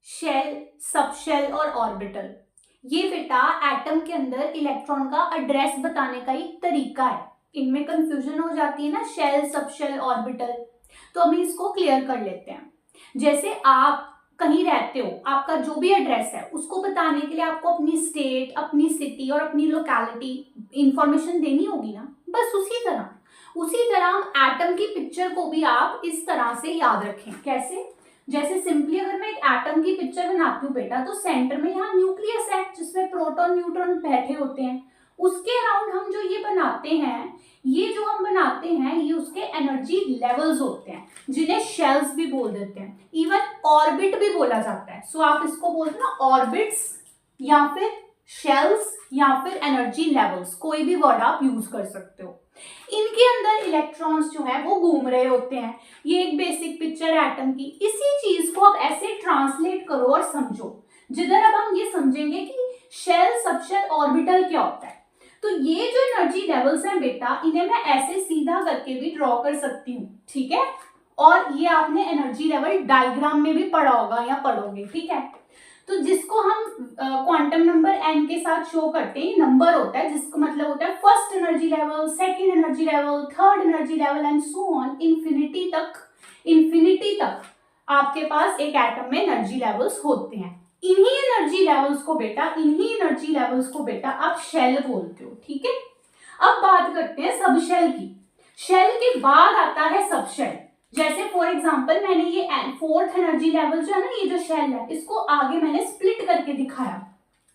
Shell, subshell और orbital, ये बेटा एटम के अंदर इलेक्ट्रॉन का एड्रेस बताने का एक तरीका है। इनमें कंफ्यूजन हो जाती है ना, शेल, सबशेल, ऑर्बिटल। तो हम इसको क्लियर कर लेते हैं। जैसे आप कहीं रहते हो, आपका जो भी एड्रेस है उसको बताने के लिए आपको अपनी स्टेट, अपनी सिटी और अपनी लोकेलिटी इंफॉर्मेशन देनी होगी ना। बस उसी तरह हम एटम की पिक्चर को भी आप इस तरह से याद रखें। कैसे? जैसे सिंपली अगर मैं एक एटम की पिक्चर बनाती हूँ बेटा, तो सेंटर में यहाँ न्यूक्लियस है जिसमें प्रोटॉन न्यूट्रॉन बैठे होते हैं। उसके अराउंड हम जो ये बनाते हैं, ये उसके एनर्जी लेवल्स होते हैं, जिन्हें शेल्स भी बोल देते हैं, इवन ऑर्बिट भी बोला जाता है। सो आप इसको बोलते हैं ना ऑर्बिट्स, या फिर शेल्स, या फिर एनर्जी लेवल्स, कोई भी वर्ड आप यूज कर सकते हो। इनके अंदर इलेक्ट्रॉन्स जो है वो घूम रहे होते हैं। ये एक बेसिक पिक्चर है एटम की। इसी चीज को अब ऐसे ट्रांसलेट करो और समझो, जिधर अब हम ये समझेंगे कि शेल, सबशेल, ऑर्बिटल क्या होता है। तो ये जो एनर्जी लेवल्स हैं बेटा, इन्हें मैं ऐसे सीधा करके भी ड्रॉ कर सकती हूँ, ठीक है। और ये आपने एनर्जी लेवल डायग्राम में भी पढ़ा होगा या पढ़ोगे, ठीक है। तो जिसको हम क्वांटम नंबर n के साथ शो करते हैं, नंबर होता है जिसका मतलब होता है first energy level, second energy level, third energy level and so on, infinity तक आपके पास एक एटम में एनर्जी लेवल्स होते हैं। इन्हीं एनर्जी लेवल्स को बेटा आप शेल बोलते हो, ठीक है। अब बात करते हैं सबशेल की। शेल के बाद आता है सबशेल। जैसे फॉर एग्जांपल मैंने ये फोर्थ एनर्जी लेवल जो है ना, ये जो शेल है, इसको आगे मैंने स्प्लिट करके दिखाया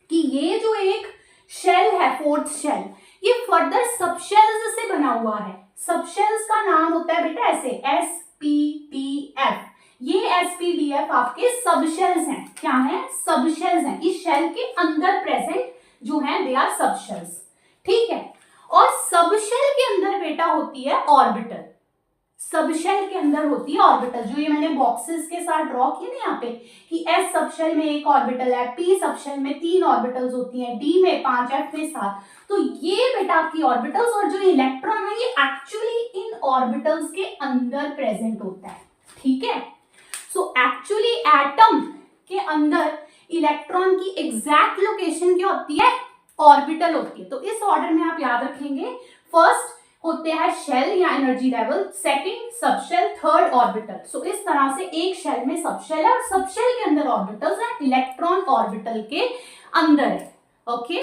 कि ये जो एक शेल है, फोर्थ शेल, ये फर्दर सबशेल्स से बना हुआ है। सबशेल्स का नाम होता है बेटा ऐसे SPDF। ये SPDF आपके सबशेल्स हैं। क्या है? सबशेल्स हैं। इस शेल के अंदर प्रेजेंट जो है दे आर सबशेल्स, ठीक है। और सबशेल के अंदर बेटा होती है ऑर्बिटल। सबशेल के अंदर होती है ऑर्बिटल, जो ये मैंने बॉक्सेस के साथ ड्रॉ किए ना यहाँ पे, कि S सबशेल में एक ऑर्बिटल है, P सबशेल में 3 ऑर्बिटल्स होती हैं, D में 5, F में 7। तो ये बेटा आपकी ऑर्बिटल्स, और जो इलेक्ट्रॉन है ये एक्चुअली इन ऑर्बिटल्स के अंदर प्रेजेंट होता है, ठीक है। सो एक्चुअली एटम के अंदर इलेक्ट्रॉन की एग्जैक्ट लोकेशन क्या होती है? ऑर्बिटल होती है। तो इस ऑर्डर में आप याद रखेंगे, फर्स्ट होते हैं शेल या energy level, second subshell, third orbital. So इस तरह से एक शेल में सबशेल है और सबशेल के अंदर ऑर्बिटल्स हैं, इलेक्ट्रॉन ऑर्बिटल के अंदर है, ओके।